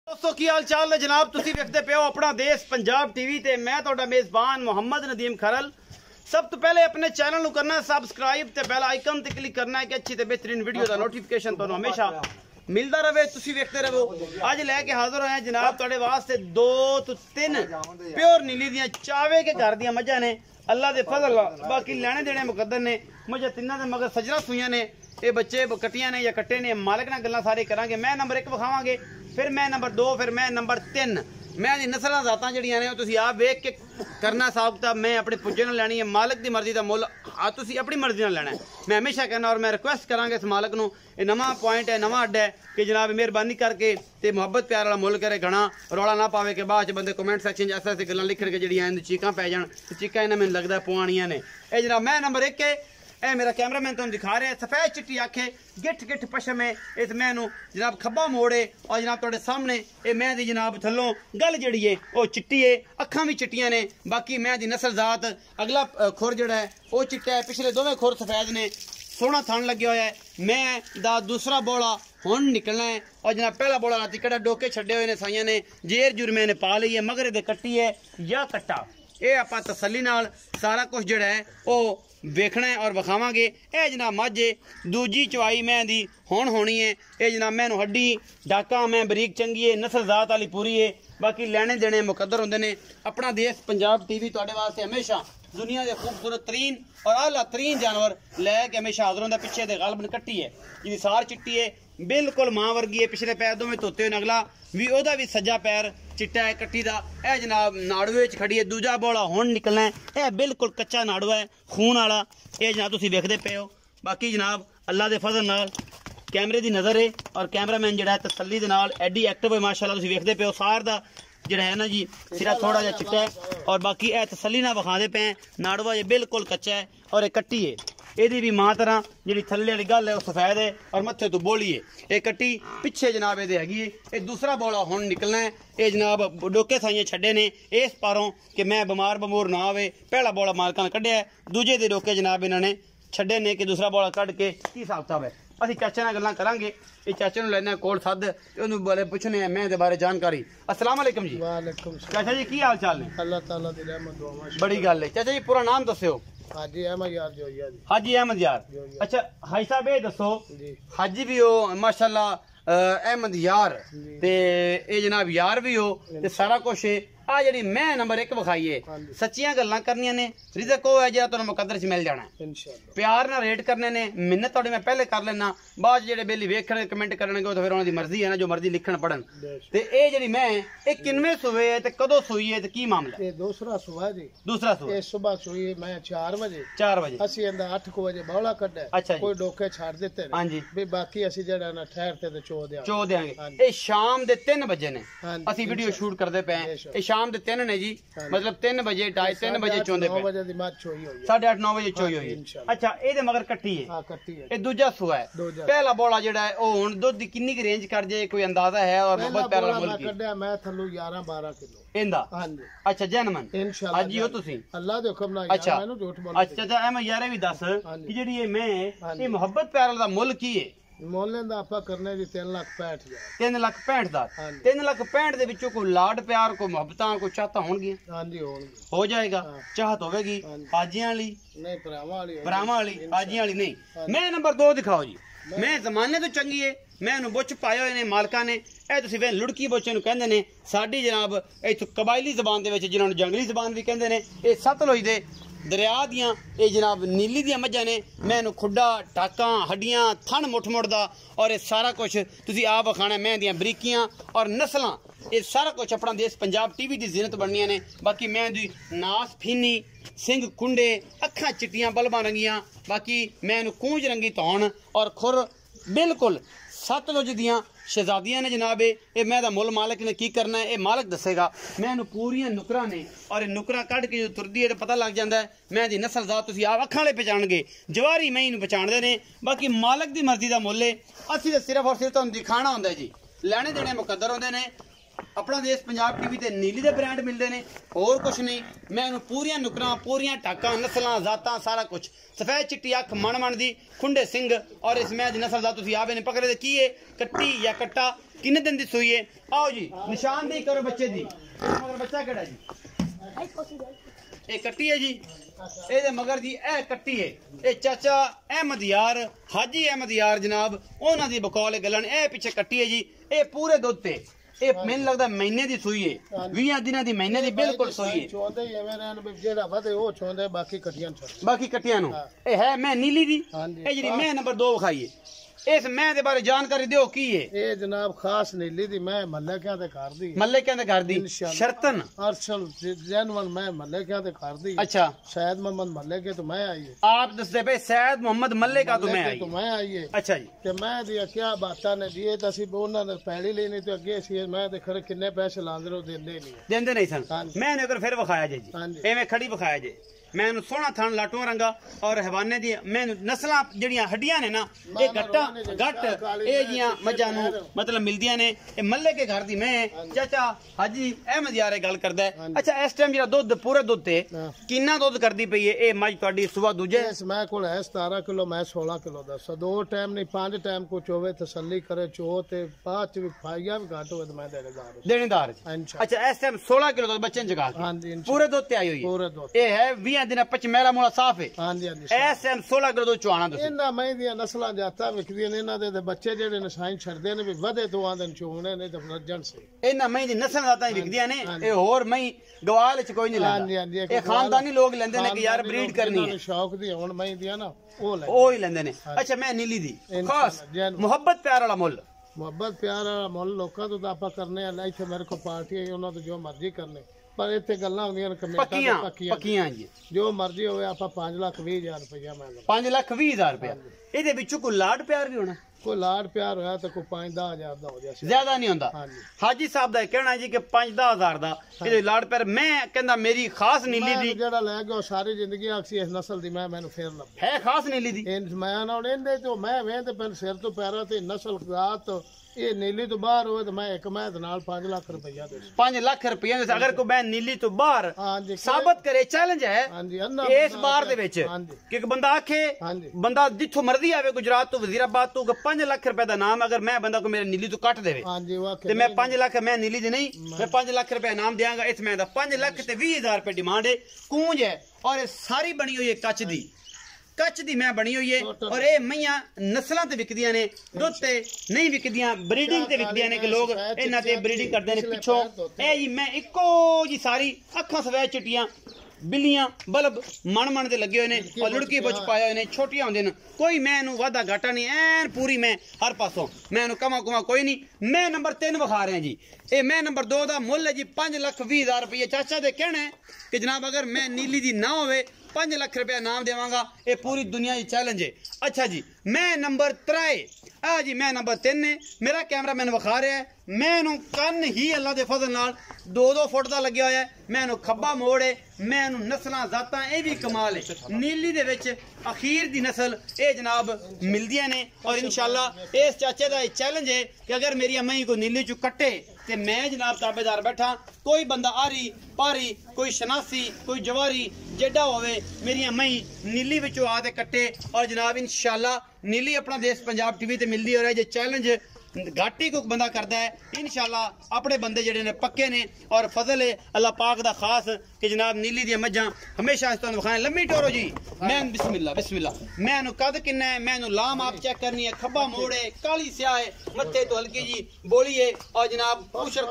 दोस्तों की हाल चाल है जनाब। तुसी देखते पे हो अपना देश पंजाब टीवी ते मैं तुहाडा मेजबान मोहम्मद नदीम खरल। सब तो पहले अपने चैनल को करना सब्सक्राइब ते बेल आइकन ते क्लिक करना है कि अच्छी ते बेहतरीन वीडियो का नोटिफिकेशन तुहानू हमेशा मिलता रहे। तुसी देखते रहो। अज लैके हाजिर होए जनाब तुहाडे वास्ते 2 तो 3 प्योर नीली दियां चावे के घर दियां मझां ने। अल्लाह दे फजल बाकी लेने देने मुकद्दर ने। मझां तिन्नां दे मगर सजरा सुइयां ने। ये बच्चे कट्टियां ने या कट्टे ने। मालिक नाल गल्लां सारी करांगे। मैं नंबर 1 विखावांगे, फिर मैं नंबर 2, फिर मैं नंबर 3। मैं दी नस्लां जातां जड़ियां ने तुसीं आप वेख के करना हिसाब किताब। मैं अपने पुज्जे नाल लैनी है। मालिक दी मर्जी दा मुल तुसीं अपनी मर्जी नाल लैना है। मैं हमेशा कहना और मैं रिक्वेस्ट करांगा इस मालिक नूं, ये नवां पॉइंट है, नवां अड्डा है कि जनाब मेहरबानी करके ते मुहब्बत प्यार वाला मुल करे। घना रौला ना पावे कि बाद च बंदे कमेंट सैक्शन च ऐसे गल्लां लिखण के जड़ियां चीकां पै जाण। चीकां इन्हां मैनूं लगदा पुआणियां ने। ये जनाब मैं नंबर 1 है। ए मेरा कैमरामैन तुम दिखा रहे हैं। सफेद चिट्टी आखे गिठ गिठ पशम है। इस मैनू जनाब खब्बा मोड़े और जनाब तुहाडे सामने ये मैं दी जनाब थल्लों गल जड़ी है वो चिट्टी है। अखां भी चिट्टियां ने। बाकी मैं दी नस्ल जात अगला खुर जड़ा है वो चिट्टा है। पिछले दोवें खुर सफेद ने। सोहना थन लगे हुआ है। मैं दा दूसरा बोला हुण निकलना है और जनाब पहला बोला राती कड़ा डोके छड्डे हुए ने साइयां ने। जेर जुरमे ने पा ली है। मगर दे कट्टी है या कट्टा ये आपां तसल्ली नाल सारा कुछ जड़ा है वो वेखना है और विखावांगे। ये जनाब मझ दूजी चवाई मैं दी हुण होनी है। ये जनाब मैनू हड्डी डाका मैं बरीक चंगी है। नस्ल जात वाली पूरी है। बाकी लेने देने मुकद्दर होंदे ने। अपना देश पंजाब टीवी तुहाडे वास्ते हमेशा दुनिया के खूबसूरत तरीन और आला तरीन जानवर लैके हमेशा हाजिर होंदा। पिछे दे गालबन कट्टी है जिहदी सार चिट्टी है बिल्कुल मां वर्गी है। पिछले पैर दोवें धोते हुए अगला भी ओदा भी सज्जा पैर चिट्टा है कट्टी दा। ए जनाब नाड़ुए च खड़ी है। दूजा बोला हुण निकलना है। यह बिल्कुल कच्चा नाड़ुआ है खून वाला। ये जनाब तुसीं वेखदे पे हो। बाकी जनाब अल्लाह दे फजल नाल कैमरे दी नज़र है और कैमरामैन जड़ा है तसल्ली दे नाल एडी एक्टिव है माशाअल्लाह। तुसीं वेखदे पे हो। सार दा जड़ा है ना जी सिरा थोड़ा जा चिट्टा है और बाकी ए तसल्ली नाल विखादे पे हैं। नाड़ुआ ये बिल्कुल कच्चा है और ये कट्टी है। ਇਹਦੀ भी मां तरह जी थले वाली गल है वो सफेद है और मत्थे तो बोली है। ये कट्टी पिछे जनाब ये हैगी है। ये दूसरा बोला हुण निकलना है। ये जनाब डोके साइयां छड्डे ने इस पारों कि मैं बीमार बमूर ना आवे। पहला बोला मालकां ने कड्ढिया है। दूजे दे डोके जनाब इन्होंने छड्डे ने कि दूसरा बोला कढ़ के की हिसाब किताब है। असीं चाचे नाल गल्लां करांगे। ये चाचे नूं लैने कोल सद ओनू बोले पुछने मैं दे बारे जानकारी। अस्सलाम वालेकुम जी। वालेकुम सलाम। चाचा जी की हाल चाल ने? अल्लाह ताला दी रहमत दुआ। बड़ी गल है। चाचा जी पूरा नाम दस्सिओ। हाजी अहमद यार जोइया जी। हाजी अहमद यार। अच्छा हाजी साहब ये दसो हाजी भी हो माशाल्लाह अहमद यार ते ये जनाब यार भी हो ते सारा कुछ है। आ जी मैं नंबर 1 विखाई है। सच्चियां गल्लां करनियां ने। रिज़क वो है जो तुहानू मुकद्दर च मिल जाना है इंशाअल्लाह। प्यार नाल रेट करने ने। मिन्नत थोड़ी मैं पहले कर लेना बाद जेडे बेली वेखण कमेंट करनगे तो फिर उन्हां दी मर्जी है ना जो मर्जी लिखण पढ़न। ते ए जेडी मैं ए किनवे सुवे है ते कदों सुई है ते की मामला है? दूसरा सुवा जी। दूसरा सुवा ए सुबह सुई मैं 4 बजे 4 बजे असी अंदा 8 बजे बौला कड्डे। अच्छा कोई डोके छाड़ देते हां जी भी बाकी असी जेड़ा ना ठहरते ते चो देंगे। ए शाम दे 3 बजे ने असी वीडियो शूट करदे पे हैं। शाम दे 3 ने जी मतलब 3 बजे 2:30 बजे चोंदे पे 9 बजे दी मात चोई होई 8:30 9 बजे चोई होई। अच्छा एदे मगर कट्टी है। हां कट्टी है। ए दूजा सुआ है। पहला बोला जेड़ा है ओ हुन दुध दी किन्नी की रेंज कर जे कोई अंदाजा है? और बहुत प्यारा मुल्क की कड्डा मैं थल्लू 11 12 किलो इंदा। हां जी। अच्छा जैनमन इंशाअल्लाह आज ही हो तुसी अल्लाह दे हुक्म नाल यार मैनू झूठ बोल। अच्छा अच्छा ए मैं यारे भी दस कि जेड़ी ये मैं ये मोहब्बत प्यार दा मुल्क की है? मोले दा आपा करने दी 3,65,000 3,65,000 दा 3,65,000 दे विचों कोई लाड प्यार को मोहब्बतां को चाहता होणगी? हां जी होणगी हो जाएगा। चाहत होवेगी हाजियां वाली नहीं भरावां वाली हाजियां वाली नहीं। मैं नंबर 2 दिखाओ जी। मैं जमाने तो चंगी है। मैं उन्हें बुच पाए हुए ने मालका ने। ए तुसीं वे लुड़की बुच नूं कहंदे ने साडी जनाब इत्थों कबायली ज़बान दे विच जिन्हां नूं जंगली ज़बान भी कहंदे ने। ए सतलुज दे दरिया दियां ये जनाब नीली दियां मझां ने। मैनू खुड्डा टाकां हड्डियां थन मुठ मुड़दा और ये सारा कुछ तुसीं आप विखाना। मैं दियां बरीकियां और नस्लां ये सारा कुछ अपना देश पंजाब टीवी की जीनत बननियां ने। बाकी मैं दी नास फीनी सिंह कुंडे अखां चिट्टियां बल्बां रंगियां। बाकी मैं कूंज रंगी धौन और खुर बिल्कुल सतलुज दियां शहजादियां ने जनाब। ये मैं दा मुल मालिक ने की करना है ये मालिक दसेगा। मैं पूरियां नुकरां ने और ये नुकरां कढ़ के जो तुरदी है तो पता लग जाता है मैं दी नस्ल जात तुसीं आप अखां वाले पहचानगे। जवारी मैं इनू पहचानते ने। बाकी मालिक दी मर्जी दा मुल है। असीं तो सिर्फ और सिर्फ तुहानूं दिखाना होंदा है जी। लैने देने मुकद्दर होंदे ने। अपना देश पंजाब टीवी ते नीली दे ब्रांड मिलते हैं और कुछ नहीं। मैं पूरियां नुकरां पूरियां टाकां नस्लां जातां सारा कुछ सफेद चिट्टी अख मन दी खुंडे सिंह और इस मैं दी नस्ल दा तुसीं आवे ने पकड़े की है कट्टी या कट्टा किन्ने दिन दी सूई है। आओ जी निशानदेही करो बच्चे दी मगर बच्चा केड़ा जी ये कट्टी है जी ए मगर जी ए कट्टी है ए चाचा अहमद यार हाजी अहमद यार जनाब उन्हां दी बकौल गलन ए पीछे कट्टी है जी ए पूरे दुध ते ए मैनूं लगदा महीने दी सूई है 20 दिनां दी महीने दी बिल्कुल सूई है चोंदे एवें रहन जेड़ा वधे ओ चोंदे बाकी कट्टियां नु ए है मैं नीली दी ए जेडी मैं नंबर 2 विखाई है इस मैं दे बारे जानकारी दियो की है ए जनाब खास नीली दी मैं मल्लेकियां दे घर दी घर दी शर्तन अरसल जैनवन मैं मल्लेकियां दे घर दी। अच्छा सैयद मोहम्मद मल्लेके तो मैं आई है आप दसदे पे सैयद मोहम्मद मल्लेका तो मैं आई है। अच्छा जी ते मैं दी क्या बातां ने दिए त ਅਸੀਂ ਉਹਨਾਂ ਨੇ ਪੈਲੀ ਲੈਣੀ ਤੇ ਅੱਗੇ ਸੀ ਮੈਂ ਤੇ ਖਰੇ ਕਿੰਨੇ ਪੈਸੇ ਲਾਉਂਦੇ ਰੋ ਦਿੰਦੇ ਨਹੀਂ ਸਨ ਮੈਂ ਨੇ ਅਗਰ ਫਿਰ ਵਿਖਾਇਆ ਜੀ ਐਵੇਂ ਖੜੀ ਵਿਖਾਇਆ ਜੀ मैं सोहना थान लाटू रंगा और हवाने दी मैं नस्ल जड़ियां हड्डियां ने ना ये गट्टा गट ये जियां मज्जां नु मतलब मिलदियां ने ये मल्ले के घर दी मैं चाचा हाजी अहमद यार गल करदा है। अच्छा इस टाइम जेड़ा दूध पूरे दूध ते कितना दूध करदी पई है ए मज तोडी सुबह दूजे इस मैं कोल है 17 किलो मैं 16 किलो दा दो टाइम नहीं 5 टाइम को चोवे तसल्ली करे चो ते बाद च भी फाइया भी घट होवे तो मैं देनेदार। अच्छा इस टाइम 16 किलो दा बच्चे जगा के हां जी पूरे दूध ते आई हुई है पूरे दूध ए है 20 दिन पच मेरा मोला साफ है। हां जी ऐसे 16 किलो दूध चुआना तुसी इना मैं दी नस्लां जाता विकदियां ने इना दे बच्चे जेडे ने साइन छड़दे ने भी वधे तो आंदे चोने ने ते रजन से इना मैं दी नस्ल जाता विकदियां ने ए और मैं गवाल च कोई नहीं लेंदा। हां जी ए खानदानी लोग लेंदे ने कि यार ब्रीड करनी है शौक दी हुन मैं दिया ना ओ ही लेंदे ने। अच्छा मैं नीली दी खास मोहब्बत प्यार वाला मुल मोहब्बत प्यार वाला मुल लोकां तो आपा करने आ इथे मेरे को पार्टी है उन्हां तो जो मर्जी करने पर इतने गल्लां होंदियां कमेटियां पक्कियां जी जो मर्जी होवे आपा 5,20,000 रुपया मैं 5,20,000 रुपया ਇਹਦੇ ਵਿੱਚੋਂ ਕੋਈ ਲਾਡ ਪਿਆਰ ਵੀ ਹੋਣਾ ਕੋਈ ਲਾਡ ਪਿਆਰ ਹੋਇਆ ਤਾਂ ਕੋਈ 5-10,000 ਦਾ ਹੋ ਜਾਏ ਜ਼ਿਆਦਾ ਨਹੀਂ ਹੁੰਦਾ। ਹਾਜੀ ਸਾਹਿਬ ਦਾ ਕਹਿਣਾ ਜੀ ਕਿ 5-10,000 ਦਾ ਇਹਦੇ ਲਾਡ ਪਿਆਰ ਮੈਂ ਕਹਿੰਦਾ ਮੇਰੀ ਖਾਸ ਨੀਲੀ ਦੀ ਜਿਹੜਾ ਲੈ ਗਿਆ ਸਾਰੀ ਜ਼ਿੰਦਗੀ ਆਖੀ ਇਸ ਨਸਲ ਦੀ ਮੈਂ ਮੈਨੂੰ ਫੇਰ ਲੱਭ ਹੈ ਖਾਸ ਨੀਲੀ ਦੀ ਮੈਂ ਨਾ ਇਹਦੇ ਤੋਂ ਮੈਂ ਵੇਂਦੇ ਪੈਨ ਸਿਰ ਤੋਂ ਪੈਰਾਂ ਤੇ ਨਸਲ ਜ਼ਾਤ ये नीली तो बाहर हो तो मैं एक मैं नाल 5 लाख रुपया दे 5 लाख रुपया अगर कोई मैं नीली तो बाहर साबित करे चैलेंज है इस बार दे विच कि बंदा आखे बंदा जिथों मर्जी आवे गुजरात तो वजीराबाद तो 5 लाख रुपए दा नाम अगर मैं बंदा को मेरे नीली तो कट देवे ते मैं 5 लाख मैं नीली दी नहीं मैं 5 लाख रुपया नाम देंगा इस मैं दा 5 लाख ते 20,000 रुपए डिमांड है कूंज है और सारी बनी हुई है कच दी कच दी मैं बनी हुई है और ये मैया नस्लां ते विकदियां ने दुध ते नहीं विकदियां ब्रीडिंग ते विकदियां ने कि लोग इन्हां ते ब्रीडिंग करदे ने पिछों ए जी मैं इक्को जी सारी अखां सफेद चिट्टियां बिल्लियां बल्ब मन ते लगे हुए ने और लुड़की बुच पाए हुए ने छोटियां होंदे ने कोई मैं इनू वादा घाटा नहीं ऐन पूरी मैं हर पासों मैं इनू कमा कुमा कोई नहीं। मैं नंबर 3 विखा रहा जी ए मैं नंबर 2 दा मुल है जी 5,20,000 रुपये चाचा दे कहना है कि जनाब अगर मैं नीली दी ना होवे 5 लाख रुपया नाम देवांगा ये पूरी दुनिया की चैलेंज है। अच्छा जी मैं नंबर 3 आ जी मैं नंबर 3 ने मेरा कैमरा मैंने विखा रहा है मैं कन ही अल्लाह के फजल नाल 2-2 फुट का लग्या होया है मैं खब्बा मोड़ है मैं नस्लां जातां ये भी कमाल है नीली दे विच अखीर दी नस्ल ये जनाब मिलदियां ने और इंशाल्लाह इस चाचे का चैलेंज है कि अगर मेरी अम्मा को नीली चू कट्टे ते मैं जनाब ताबेदार बैठा कोई बंदा आरी पारी कोई शनासी कोई जवारी जेडा होवे मेरी अम्मा नीली विचों आते कट्टे और जनाब इंशाल्लाह नीली अपना देश पंजाब टीवी ते मिलदी हो रहा है जो चैलेंज घाटी को बंदा करता है इंशाल्लाह अपने बंदे जेडे ने पक्के ने और फजल है अल्लाह पाक दा खास कि जनाब नीली दी मज्जां हमेशा इस तरह खाने लम्मी टोरो जी मैं बिस्मिल्लाह बिस्मिल्लाह मैं कद किन्ना है मैं लाम आप चेक करनी है खब्बा मोड़ है काली स्याह है मत्थे तो हल्की जी बोली है और जनाब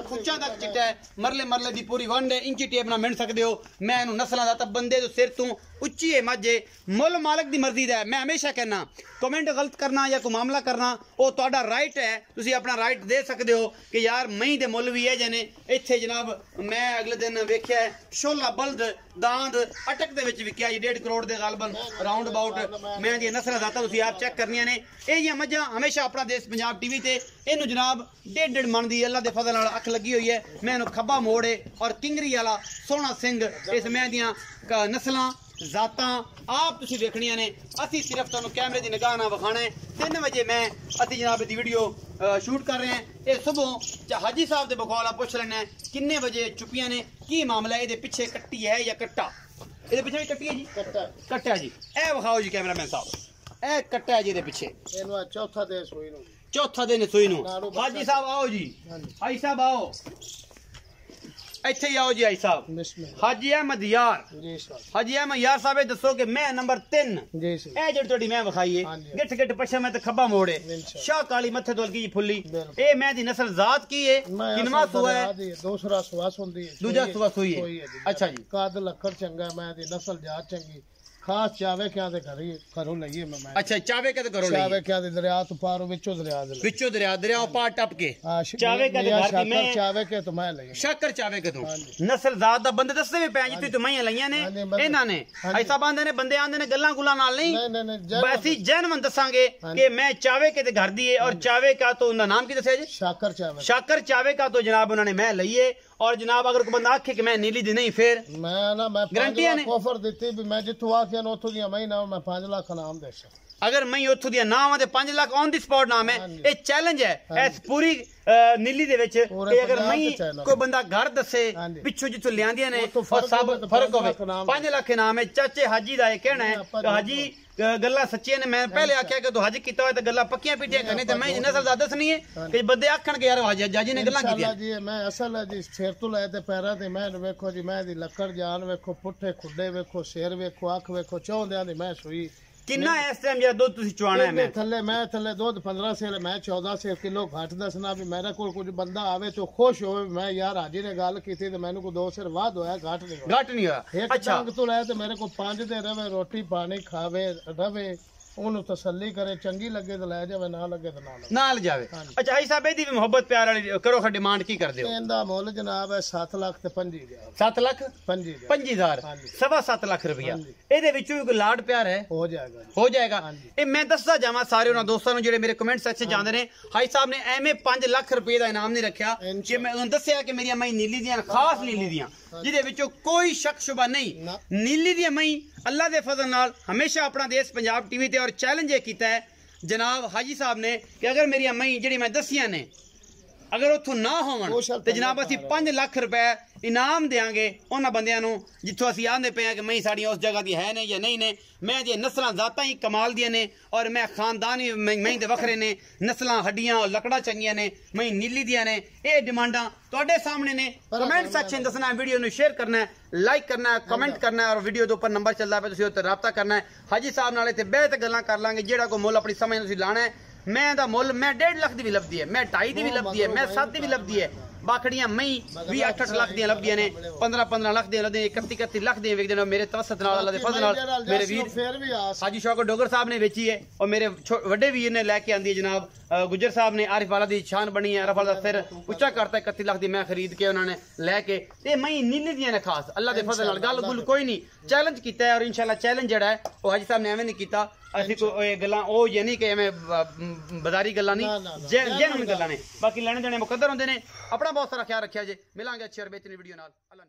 खुच्चा तक चिट्टा है मरले मरले दी पूरी वंड है इंची टेप ना मिल सकते हो मैं नस्लां दा बंदे तो सिर तू उच्ची है मज मुल मालक दी मर्जी दा है। मैं हमेशा कहना कमेंट गलत करना या कोई मामला करना वो तुहाडा राइट है तुसी अपना राइट दे सकते हो कि यार मई दे मुल भी है जने इत्थे जनाब मैं अगले दिन वेख्या है शोला बल्द दांद अटक दे विच विकिया 1.5 करोड़ दे गालबन राउंड अबाउट मैं दी नस्ल दाता तुसी आप चेक करनियां ने ए जी मज्जां हमेशा अपना देश पंजाब टीवी ते इनू जनाब 1.5 मन दी अल्लाह दे फजल नाल अख लगी हुई है मैं खब्बा मोड़ है और किंगरी वाला सोहना सिंह इस मैं दियां नस्लां ਜ਼ਾਤਾਂ ਆਪ ਤੁਸੀਂ ਵੇਖਣੀਆਂ ਨੇ। ਅਸੀਂ ਸਿਰਫ ਤੁਹਾਨੂੰ ਕੈਮਰੇ ਦੀ ਨਿਗਾਹ ਨਾਲ ਵਿਖਾਣਾ ਹੈ। 3 ਵਜੇ ਅਸੀਂ ਜਨਾਬ ਦੀ ਵੀਡੀਓ ਸ਼ੂਟ ਕਰ ਰਹੇ ਹਾਂ। ਇਹ ਸਵੇਰ ਹਾਜੀ ਸਾਹਿਬ ਦੇ ਬਕੌਲਾ ਪੁੱਛ ਲੈਣਾ ਕਿੰਨੇ ਵਜੇ ਚੁੱਪੀਆਂ ਨੇ, ਕੀ ਮਾਮਲਾ ਹੈ, ਇਹਦੇ ਪਿੱਛੇ ਕੱਟੀ ਹੈ ਜਾਂ ਕੱਟਾ? ਇਹਦੇ ਪਿੱਛੇ ਵੀ ਕੱਟੀ ਹੈ ਜੀ, ਕੱਟਾ ਜੀ। ਇਹ ਵਿਖਾਓ ਜੀ ਕੈਮਰਾਮੈਨ ਸਾਹਿਬ, ਇਹ ਕੱਟਾ ਹੈ ਜੀ ਇਹਦੇ ਪਿੱਛੇ। ਇਹਨੂੰ ਚੌਥਾ ਦਿਨ ਸੂਈ ਨੂੰ, ਚੌਥਾ ਦਿਨ ਸੂਈ ਨੂੰ। ਹਾਜੀ ਸਾਹਿਬ ਆਓ ਜੀ, ਹਾਜੀ ਸਾਹਿਬ ਆਓ, ਇੱਥੇ ਹੀ ਆਓ ਜੀ। ਹਾਜੀ ਸਾਹਿਬ ਹਾਜੀ ਅਹਿਮਦ ਯਾਰ, ਹਾਜੀ ਅਹਿਮਦ ਯਾਰ ਸਾਹਿਬ, ਇਹ ਦੱਸੋ ਕਿ ਮੈਂ ਨੰਬਰ 3 ਇਹ ਜਿਹੜੀ ਤੁਹਾਡੀ ਮੈਂ ਵਿਖਾਈ ਹੈ, ਗਿੱਠ ਗਿੱਠ ਪਛਾ ਮੈਂ ਤੇ ਖੱਬਾ ਮੋੜੇ, ਸ਼ਾਹ ਕਾਲੀ ਮੱਥੇ ਤੋਂ ਹਲਕੀ ਜੀ ਫੁੱਲੀ, ਇਹ ਮੈਂ ਦੀ ਨਸਲ ਜ਼ਾਤ ਕੀ ਹੈ, ਕਿੰਨਵਾ ਸੂਆ ਹੈ? ਦੂਸਰਾ ਸੂਆ ਹੁੰਦੀ ਹੈ, ਦੂਜਾ ਸੂਆ ਸੂਈ ਹੈ। ਅੱਛਾ ਜੀ, ਕਾਦ ਲੱਕੜ ਚੰਗਾ, ਮੈਂ ਦੀ ਨਸਲ ਜਾਤ ਚੰਗੀ। खास चावे क्या दे घरों लईए मैं। अच्छा चावे क्या दे घरों लईए? चावे क्या दे दरिया तो पार विचो दरिया दरिया पार टप के चावे का दे घर की मैं चावे के तो मैं लई शक्कर चावे के तू नस्ल जात दा बंदे दसदे भी पैं जित्ती तो मैं लईयां ने इन्हां ने ऐसा बंदे ने बंदे आंदे ने गल्लां गुल्लां नाल नहीं वैसी जैनवन दसांगे कि मैं चावे के दे घर दी है। और चावे का तो उनका नाम की दसया जी? शाकर चावे का तो जनाब उन्होंने मैं लई है। और जनाब अगर कोई बंदा आखे कि मैं नीली दी नहीं, फिर मैं गारंटी है ऑफर देती भी मैं जिथों आखे ना उथों दी मैं ना मैं 5 लाख नाम दे सकता। अगर मैं उथों दी नाम है 5 लाख ऑन दी स्पॉट नाम है। ये चैलेंज है इस पूरी नीली दे विच कि अगर मैं कोई बंदा घर दसे पिछों जिथों लियांदियां ने और सब फर्क होवे 5 लाख नाम है। चाचे हाजी दा ये कहना है कि हाजी गल्ला सच्चियां ने। मैं पहले आख्या कि तू हाजी कीता होए ते गल्ला पक्कियां पीटियां करनी ते मैं नस्ल दा दसनी है कि बंदे आखण के यार हाजी ने गल्लां कीतियां जी। मैं असल है जी सिर तो ले ते पैरां ते मैं वेखो जी मैं दी लक्कड़ जान वेखो पुट्ठे खुड्डे वेखो सिर वेखो अख वेखो चौंदियां दी मैं सूई किन्ना इस टाइम जेड़ा दूध तुसी चुआना है? मैं थल्ले दूध 15 सेर मैं 14 किलो घट दसना भी मेरे कोल कुछ बंदा आवे तो खुश होवे मैं यार हाजी ने गल कीती ते मैनू को 2 सेर वाद होया घट नहीं होया। अच्छा तो ले ते मेरे को 5 दे रवे रोटी पानी खावे रवे ਉਹਨੂੰ ਤਸੱਲੀ ਕਰੇ ਚੰਗੀ ਲੱਗੇ ਤਾਂ ਲੈ ਜਾਵੇ ਨਾ ਲੱਗੇ ਤਾਂ ਨਾ ਲੈ ਜਾਵੇ। ਅੱਛਾ ਹਾਈ ਸਾਹਿਬ ਇਹਦੀ ਵੀ ਮੁਹੱਬਤ ਪਿਆਰ ਵਾਲੀ ਕਰੋ ਖਾ ਡਿਮਾਂਡ ਕੀ ਕਰਦੇ ਹੋ? ਇਹਦਾ ਮੁੱਲ ਜਨਾਬ ਹੈ 7 ਲੱਖ ਤੇ 50,000 7 ਲੱਖ 50,000 7.5 ਲੱਖ ਰੁਪਇਆ। ਇਹਦੇ ਵਿੱਚੋਂ ਵੀ ਕੋਈ ਲਾਡ ਪਿਆਰ ਹੈ? ਹੋ ਜਾਏਗਾ। ਇਹ ਮੈਂ ਦੱਸਦਾ ਜਾਵਾਂ ਸਾਰੇ ਉਹਨਾਂ ਦੋਸਤਾਂ ਨੂੰ ਜਿਹੜੇ ਮੇਰੇ ਕਮੈਂਟ ਸੈਕਸ਼ਨ ਜਾਂਦੇ ਨੇ ਹਾਈ ਸਾਹਿਬ ਨੇ ਐਵੇਂ 5 ਲੱਖ ਰੁਪਏ ਦਾ ਇਨਾਮ ਨਹੀਂ ਰੱਖਿਆ ਕਿ ਮੈਂ ਉਹਨਾਂ ਦੱਸਿਆ ਕਿ ਮੇਰੀਆਂ ਮੈਂ ਨੀਲੀ ਦੀਆਂ ਖਾਸ ਨੀਲੀ ਦੀਆਂ ਜਿਹਦੇ ਵਿੱਚੋਂ ਕੋਈ ਸ਼ੱਕ ਸ਼ੁਬਾ ਨਹੀਂ ਨੀਲੀ ਦੀਆਂ ਮੈਂ अल्लाह के फजल नाल हमेशा अपना देश पंजाब टीवी ते और चैलेंज ये किया है जनाब हाजी साहब ने कि अगर मेरी मई जी मैं दसिया ने अगर उतों ना होवन तो जनाब असी 5 लाख रुपए इनाम देंगे उन्होंने बंदियां नूं जिथों असी आंदे पे कि मई साड़ियां उस जगह दी है ने या नहीं ने। मैं दी नस्लां जातां ही कमाल दियां ने और मैं खानदान ही मई दे वखरे ने नस्लां हड्डियां और लकड़ा चंगियां ने मई नीली दियां ने। ये डिमांडां तुहाडे सामने ने। कमेंट सैक्शन दसना वीडियो नूं शेयर करना है लाइक करना है कमेंट करना है और वीडियो के उपर नंबर चलता पे तुसीं उत्ते राबता करना है। हाजी साहब नाल इत्थे बैठ के गल्लां कर लांगे जेड़ा कोई मुल अपनी समझ तुसीं लाना है। मैं दा मुल मैं 1.5 लाख दी भी लभदी है मैं 2.5 दी भी लभदी है मैं 7 दी भी लभदी है। बाखड़ियां मई 20-8 लाख दियां लभदियां ने 15-15 लाख दियां लभदियां 31-31 लाख दियां विकदे ने। मेरे तवसत नाल अल्लाह दे फजल नाल मेरे वीर हाजी शौकत डोगर साहब ने बेची है और मेरे वड्डे वीर ने लैके आंदी है जनाब गुजर साहब ने आरिफ वाला दी शान बनी है आरिफ वाला सिर उच्चा करता है 31 लाख दी मैं खरीद के उन्होंने लैके ते मई नीली दियां ने खास अल्लाह दे फजल नाल गल गुल कोई नहीं चैलेंज कीता है और इंशाल्लाह चैलेंज जेड़ा है वो हाजी साहब ने एवें नहीं कीता असी कोई गल्लां ओ ये नहीं कि एवें बाजारी गल्लां नहीं जेनुइन गल्लां ने बाकी लेने देने मुकद्दर होंदे ने। अपना बहुत सारा ख्याल रखिया जे मिलांगे अच्छी और बेहतरीन वीडियो नाल। अल्लाह